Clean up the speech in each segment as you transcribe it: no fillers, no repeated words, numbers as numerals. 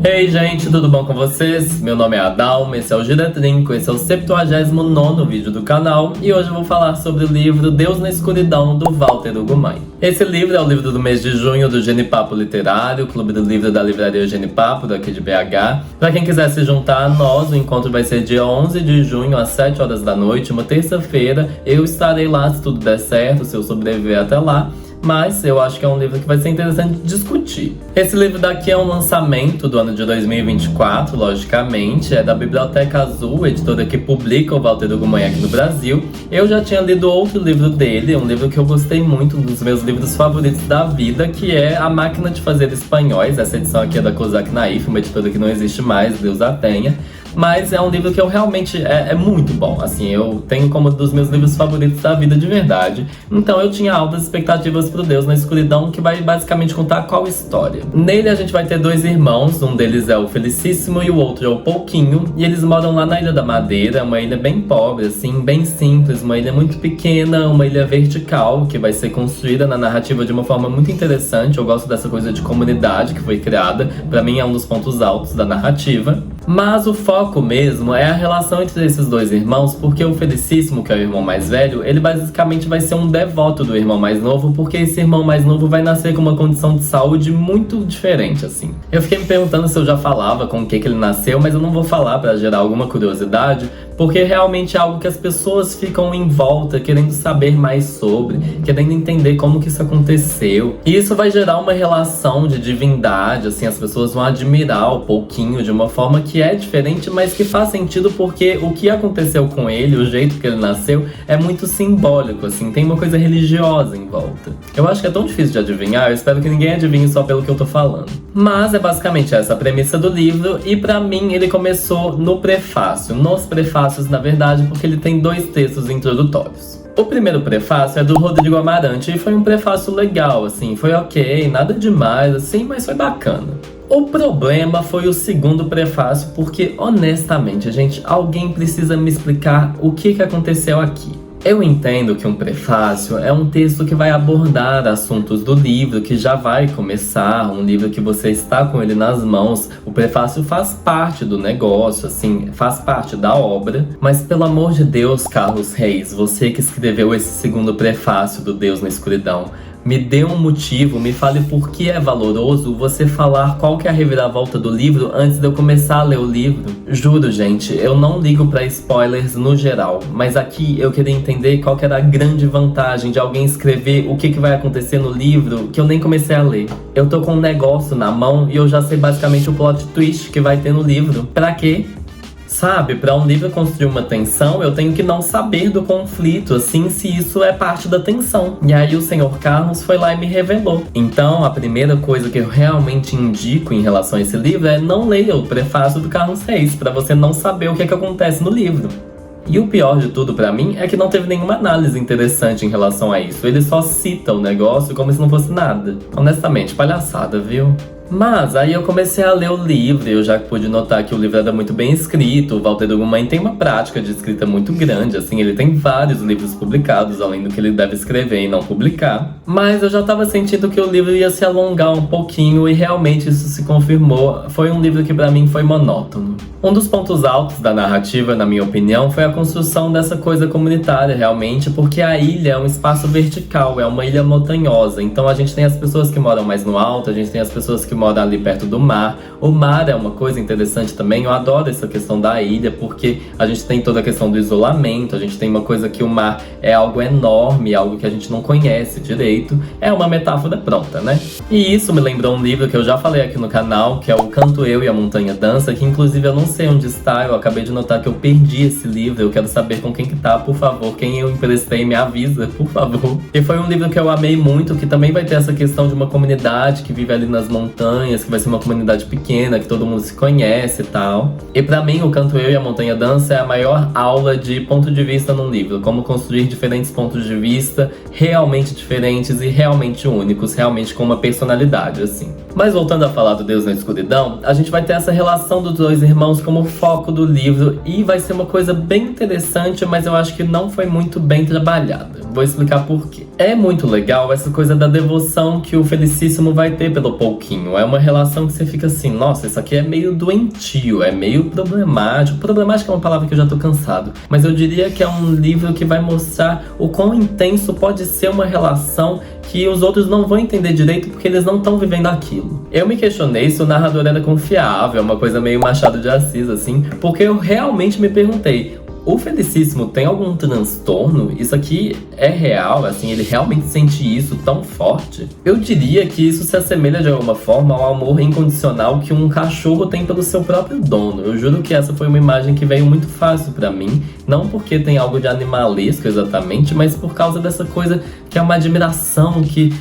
Ei gente, tudo bom com vocês? Meu nome é Adalma, esse é o Gira Trinco, esse é o 79º vídeo do canal e hoje eu vou falar sobre o livro Deus na Escuridão, do Walter Hugo Maia. Esse livro é o livro do mês de junho do Genipapo Literário, Clube do Livro da Livraria Genipapo, daqui de BH. Pra quem quiser se juntar a nós, o encontro vai ser dia 11 de junho, às 7 horas da noite, uma terça-feira. Eu estarei lá se tudo der certo, se eu sobreviver até lá. Mas eu acho que é um livro que vai ser interessante discutir. Esse livro daqui é um lançamento do ano de 2024, logicamente. É da Biblioteca Azul, editora que publica o Walter Hugo Maia aqui no Brasil. Eu já tinha lido outro livro dele, um livro que eu gostei muito, um dos meus livros favoritos da vida, que é A Máquina de Fazer Espanhóis. Essa edição aqui é da Cosac Naif, uma editora que não existe mais, Deus a tenha. Mas é um livro que eu realmente é muito bom, assim, eu tenho como um dos meus livros favoritos da vida de verdade. Então eu tinha altas expectativas pro Deus na Escuridão, que vai basicamente contar qual história. Nele a gente vai ter dois irmãos, um deles é o Felicíssimo e o outro é o Pouquinho. E eles moram lá na Ilha da Madeira, uma ilha bem pobre, assim, bem simples, uma ilha muito pequena, uma ilha vertical, que vai ser construída na narrativa de uma forma muito interessante. Eu gosto dessa coisa de comunidade que foi criada, pra mim é um dos pontos altos da narrativa. Mas o foco mesmo é a relação entre esses dois irmãos, porque o Felicíssimo, que é o irmão mais velho, ele basicamente vai ser um devoto do irmão mais novo, porque esse irmão mais novo vai nascer com uma condição de saúde muito diferente, assim. Eu fiquei me perguntando se eu já falava com o que ele nasceu, mas eu não vou falar pra gerar alguma curiosidade, porque realmente é algo que as pessoas ficam em volta, querendo saber mais sobre, querendo entender como que isso aconteceu. E isso vai gerar uma relação de divindade, assim, as pessoas vão admirar o Pouquinho de uma forma que é diferente, mas que faz sentido porque o que aconteceu com ele, o jeito que ele nasceu, é muito simbólico, assim, tem uma coisa religiosa em volta. Eu acho que é tão difícil de adivinhar, eu espero que ninguém adivinhe só pelo que eu tô falando. Mas é basicamente essa a premissa do livro, e pra mim ele começou no prefácio, nos prefácios na verdade, porque ele tem dois textos introdutórios. O primeiro prefácio é do Rodrigo Amarante e foi um prefácio legal, assim, foi ok, nada demais, assim, mas foi bacana. O problema foi o segundo prefácio, porque honestamente, gente, alguém precisa me explicar o que aconteceu aqui. Eu entendo que um prefácio é um texto que vai abordar assuntos do livro que já vai começar, um livro que você está com ele nas mãos. O prefácio faz parte do negócio, assim, faz parte da obra. Mas pelo amor de Deus, Carlos Reis, você que escreveu esse segundo prefácio do Deus na Escuridão, me dê um motivo, me fale por que é valoroso você falar qual que é a reviravolta do livro antes de eu começar a ler o livro. Juro, gente, eu não ligo pra spoilers no geral, mas aqui eu queria entender qual que era a grande vantagem de alguém escrever o que vai acontecer no livro que eu nem comecei a ler. Eu tô com um negócio na mão e eu já sei basicamente o plot twist que vai ter no livro. Pra quê? Sabe, pra um livro construir uma tensão, eu tenho que não saber do conflito, assim, se isso é parte da tensão. E aí o Sr. Carlos foi lá e me revelou. Então, a primeira coisa que eu realmente indico em relação a esse livro é não leia o prefácio do Carlos Reis, pra você não saber o que acontece no livro. E o pior de tudo pra mim é que não teve nenhuma análise interessante em relação a isso. Ele só cita o negócio como se não fosse nada. Honestamente, palhaçada, viu? Mas aí eu comecei a ler o livro e eu já pude notar que o livro era muito bem escrito. O Walter Hugo Maia tem uma prática de escrita muito grande, assim, ele tem vários livros publicados, além do que ele deve escrever e não publicar. Mas eu já tava sentindo que o livro ia se alongar um pouquinho e realmente isso se confirmou. Foi um livro que pra mim foi monótono. Um dos pontos altos da narrativa, na minha opinião, foi a construção dessa coisa comunitária, realmente, porque a ilha é um espaço vertical, é uma ilha montanhosa. Então a gente tem as pessoas que moram mais no alto, a gente tem as pessoas que moram ali perto do mar. O mar é uma coisa interessante também, eu adoro essa questão da ilha, porque a gente tem toda a questão do isolamento, a gente tem uma coisa que o mar é algo enorme, algo que a gente não conhece direito. É uma metáfora pronta, né? E isso me lembrou um livro que eu já falei aqui no canal, que é o Canto Eu e a Montanha Dança, que inclusive eu não sei onde está, eu acabei de notar que eu perdi esse livro, eu quero saber com quem que tá, por favor, quem eu emprestei me avisa, por favor. E foi um livro que eu amei muito, que também vai ter essa questão de uma comunidade que vive ali nas montanhas, que vai ser uma comunidade pequena, que todo mundo se conhece e tal. E pra mim, o Canto Eu e a Montanha Dança é a maior aula de ponto de vista num livro, como construir diferentes pontos de vista, realmente diferentes e realmente únicos, realmente com uma personalidade, assim. Mas voltando a falar do Deus na Escuridão, a gente vai ter essa relação dos dois irmãos como foco do livro e vai ser uma coisa bem interessante, mas eu acho que não foi muito bem trabalhada. Vou explicar por quê. É muito legal essa coisa da devoção que o Felicíssimo vai ter pelo Pouquinho. É uma relação que você fica assim, nossa, isso aqui é meio doentio, é meio problemático. Problemático é uma palavra que eu já tô cansado. Mas eu diria que é um livro que vai mostrar o quão intenso pode ser uma relação que os outros não vão entender direito porque eles não estão vivendo aquilo. Eu me questionei se o narrador era confiável, uma coisa meio Machado de Assis, assim, porque eu realmente me perguntei, o Felicíssimo tem algum transtorno? Isso aqui é real? Assim, ele realmente sente isso tão forte? Eu diria que isso se assemelha de alguma forma ao amor incondicional que um cachorro tem pelo seu próprio dono. Eu juro que essa foi uma imagem que veio muito fácil pra mim. Não porque tem algo de animalesco exatamente, mas por causa dessa coisa que é uma admiração que...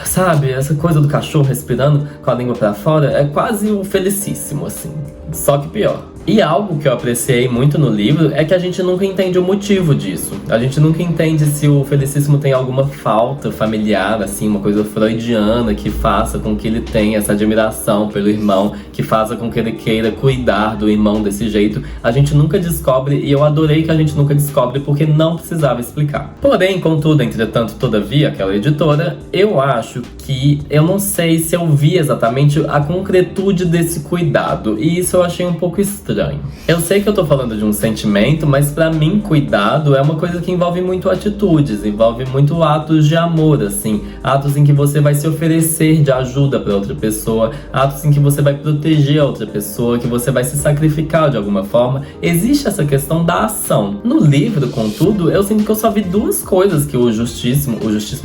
Sabe, essa coisa do cachorro respirando com a língua pra fora é quase o Felicíssimo, assim. Só que pior. E algo que eu apreciei muito no livro é que a gente nunca entende o motivo disso. A gente nunca entende se o Felicíssimo tem alguma falta familiar, assim, uma coisa freudiana que faça com que ele tenha essa admiração pelo irmão, que faça com que ele queira cuidar do irmão desse jeito. A gente nunca descobre, e eu adorei que a gente nunca descobre porque não precisava explicar. Porém, contudo, entretanto, todavia, aquela editora, eu acho que eu não sei se eu vi exatamente a concretude desse cuidado, e isso eu achei um pouco estranho. Eu sei que eu tô falando de um sentimento, mas pra mim, cuidado é uma coisa que envolve muito atitudes, envolve muito atos de amor, assim. Atos em que você vai se oferecer de ajuda pra outra pessoa, atos em que você vai proteger a outra pessoa, que você vai se sacrificar de alguma forma. Existe essa questão da ação. No livro, contudo, eu sinto que eu só vi duas coisas que o Justíssimo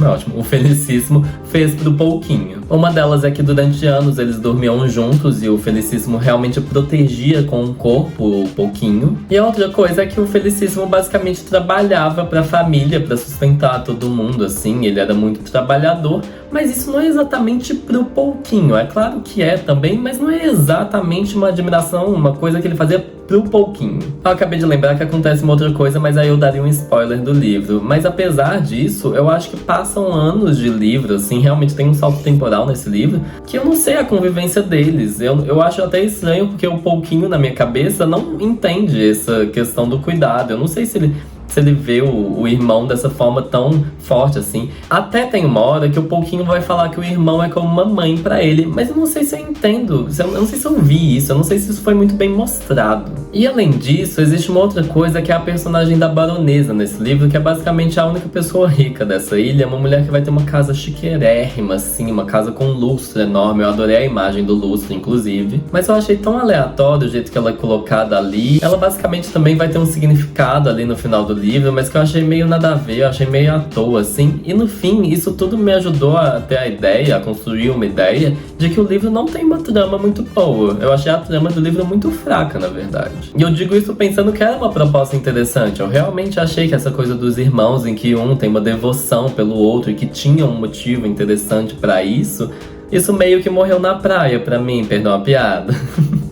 é ótimo, o Felicíssimo fez pro Pouquinho. Uma delas é que durante anos eles dormiam juntos e o Felicíssimo realmente protegia com o corpo o Pouquinho. E a outra coisa é que o Felicíssimo basicamente trabalhava pra família, pra sustentar todo mundo, assim. Ele era muito trabalhador, mas isso não é exatamente pro Pouquinho. É claro que é também, mas não é exatamente uma admiração, uma coisa que ele fazia pro Pouquinho. Eu acabei de lembrar que acontece uma outra coisa, mas aí eu daria um spoiler do livro. Mas apesar disso, eu acho que passam anos de livro, assim, realmente tem um salto temporal nesse livro, que eu não sei a convivência deles. Eu acho até estranho, porque o Pouquinho, na minha cabeça, não entende essa questão do cuidado. Eu não sei se ele vê o irmão dessa forma tão forte assim. Até tem uma hora que o Pouquinho vai falar que o irmão é como uma mãe pra ele, mas eu não sei se eu entendo, eu não sei se eu vi isso, eu não sei se isso foi muito bem mostrado. E além disso, existe uma outra coisa que é a personagem da baronesa nesse livro, que é basicamente a única pessoa rica dessa ilha, uma mulher que vai ter uma casa chiquérrima, assim, uma casa com um lustre enorme. Eu adorei a imagem do lustre, inclusive. Mas eu achei tão aleatório o jeito que ela é colocada ali. Ela basicamente também vai ter um significado ali no final do livro, mas que eu achei meio nada a ver, eu achei meio à toa, assim. E no fim, isso tudo me ajudou a ter a ideia, a construir uma ideia de que o livro não tem uma trama muito boa. Eu achei a trama do livro muito fraca, na verdade. E eu digo isso pensando que era uma proposta interessante. Eu realmente achei que essa coisa dos irmãos, em que um tem uma devoção pelo outro e que tinha um motivo interessante pra isso meio que morreu na praia pra mim, perdão a piada.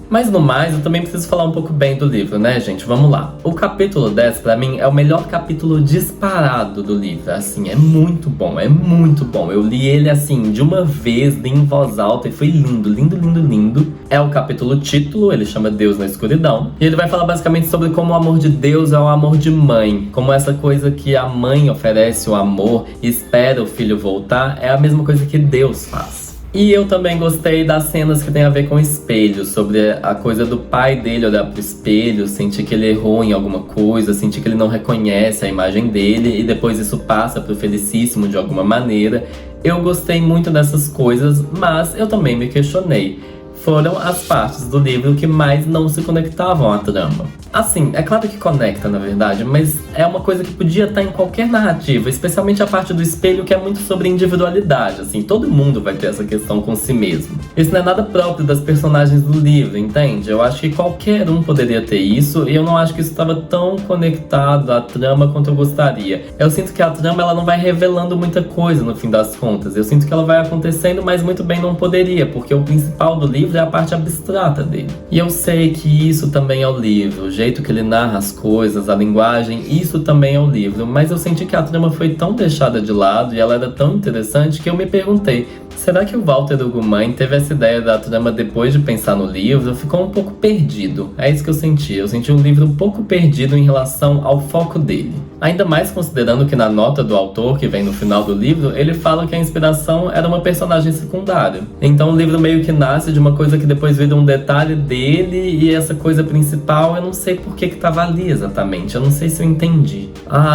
Mas no mais, eu também preciso falar um pouco bem do livro, né, gente? Vamos lá. O capítulo 10, pra mim, é o melhor capítulo disparado do livro. Assim, é muito bom, é muito bom. Eu li ele, assim, de uma vez, li em voz alta e foi lindo, lindo, lindo, lindo. É o capítulo título, ele chama Deus na Escuridão. E ele vai falar basicamente sobre como o amor de Deus é o amor de mãe. Como essa coisa que a mãe oferece o amor e espera o filho voltar, é a mesma coisa que Deus faz. E eu também gostei das cenas que tem a ver com espelho, sobre a coisa do pai dele olhar pro espelho, sentir que ele errou em alguma coisa, sentir que ele não reconhece a imagem dele e depois isso passa pro Felicíssimo de alguma maneira. Eu gostei muito dessas coisas, mas eu também me questionei. Foram as partes do livro que mais não se conectavam à trama. Assim, é claro que conecta, na verdade, mas é uma coisa que podia estar em qualquer narrativa, especialmente a parte do espelho, que é muito sobre individualidade, assim, todo mundo vai ter essa questão com si mesmo. Isso não é nada próprio das personagens do livro, entende? Eu acho que qualquer um poderia ter isso, e eu não acho que isso estava tão conectado à trama quanto eu gostaria. Eu sinto que a trama, ela não vai revelando muita coisa no fim das contas, eu sinto que ela vai acontecendo, mas muito bem não poderia, porque o principal do livro é a parte abstrata dele. E eu sei que isso também é o livro, o jeito que ele narra as coisas, a linguagem, isso também é o livro, mas eu senti que a trama foi tão deixada de lado e ela era tão interessante que eu me perguntei Será que o Walter Hugo Mãe teve essa ideia da trama depois de pensar no livro? Ficou um pouco perdido. É isso que eu senti. Eu senti um livro um pouco perdido em relação ao foco dele. Ainda mais considerando que na nota do autor, que vem no final do livro, ele fala que a inspiração era uma personagem secundária. Então o livro meio que nasce de uma coisa que depois vira um detalhe dele, e essa coisa principal eu não sei por que tava ali exatamente. Eu não sei se eu entendi.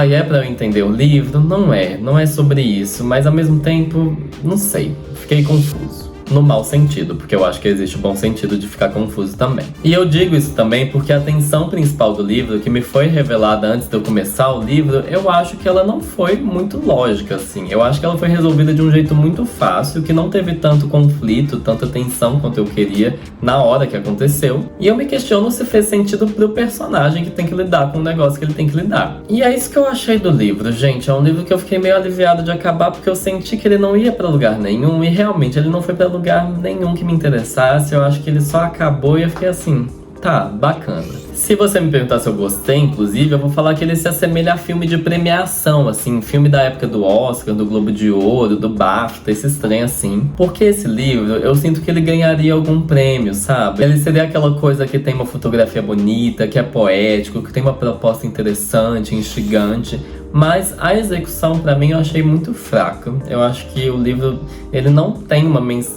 E é pra eu entender o livro? Não é sobre isso, mas ao mesmo tempo, não sei. Fiquei confuso. No mau sentido, porque eu acho que existe o bom sentido de ficar confuso também. E eu digo isso também porque a tensão principal do livro, que me foi revelada antes de eu começar o livro, eu acho que ela não foi muito lógica, assim. Eu acho que ela foi resolvida de um jeito muito fácil, que não teve tanto conflito, tanta tensão quanto eu queria na hora que aconteceu. E eu me questiono se fez sentido pro personagem que tem que lidar com o negócio que ele tem que lidar. E é isso que eu achei do livro, gente. É um livro que eu fiquei meio aliviado de acabar, porque eu senti que ele não ia pra lugar nenhum, e realmente ele não foi pra lugar nenhum que me interessasse. Eu acho que ele só acabou e eu fiquei assim, tá, bacana. Se você me perguntar se eu gostei, inclusive, eu vou falar que ele se assemelha a filme de premiação, assim, filme da época do Oscar, do Globo de Ouro, do BAFTA, esse trem assim. Porque esse livro, eu sinto que ele ganharia algum prêmio, sabe? Ele seria aquela coisa que tem uma fotografia bonita, que é poético, que tem uma proposta interessante, instigante. Mas a execução, pra mim, eu achei muito fraca. Eu acho que o livro, ele não tem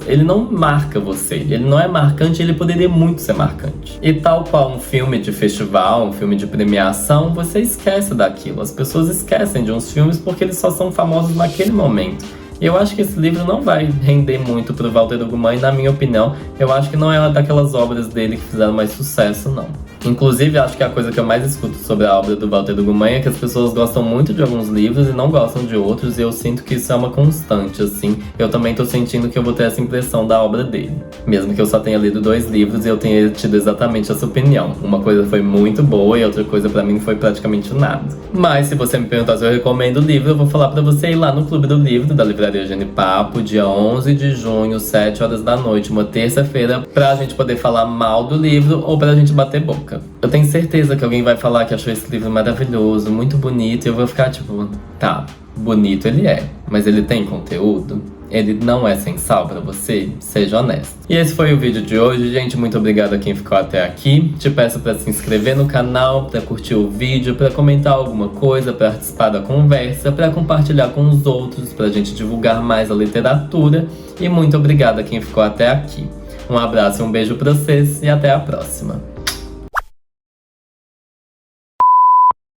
ele não marca você. Ele não é marcante, ele poderia muito ser marcante. E tal qual um filme de festival, um filme de premiação, você esquece daquilo. As pessoas esquecem de uns filmes porque eles só são famosos naquele momento. E eu acho que esse livro não vai render muito pro Walter Hugo Mãe, na minha opinião. Eu acho que não é uma daquelas obras dele que fizeram mais sucesso, não. Inclusive, acho que a coisa que eu mais escuto sobre a obra do Walter Hugo Mãe é que as pessoas gostam muito de alguns livros e não gostam de outros, e eu sinto que isso é uma constante, assim. Eu também tô sentindo que eu vou ter essa impressão da obra dele. Mesmo que eu só tenha lido 2 livros e eu tenha tido exatamente essa opinião. Uma coisa foi muito boa e outra coisa pra mim foi praticamente nada. Mas se você me perguntar se eu recomendo o livro, eu vou falar pra você ir lá no Clube do Livro, da Livraria Genipapo, dia 11 de junho, 7 horas da noite, uma terça-feira, pra gente poder falar mal do livro ou pra gente bater boca. Eu tenho certeza que alguém vai falar que achou esse livro maravilhoso, muito bonito, e eu vou ficar tipo, tá, bonito ele é, mas ele tem conteúdo? Ele não é sem sal pra você? Seja honesto. E esse foi o vídeo de hoje, gente. Muito obrigado a quem ficou até aqui. Te peço pra se inscrever no canal, pra curtir o vídeo, pra comentar alguma coisa, pra participar da conversa, pra compartilhar com os outros, pra gente divulgar mais a literatura. E muito obrigado a quem ficou até aqui. Um abraço e um beijo pra vocês e até a próxima.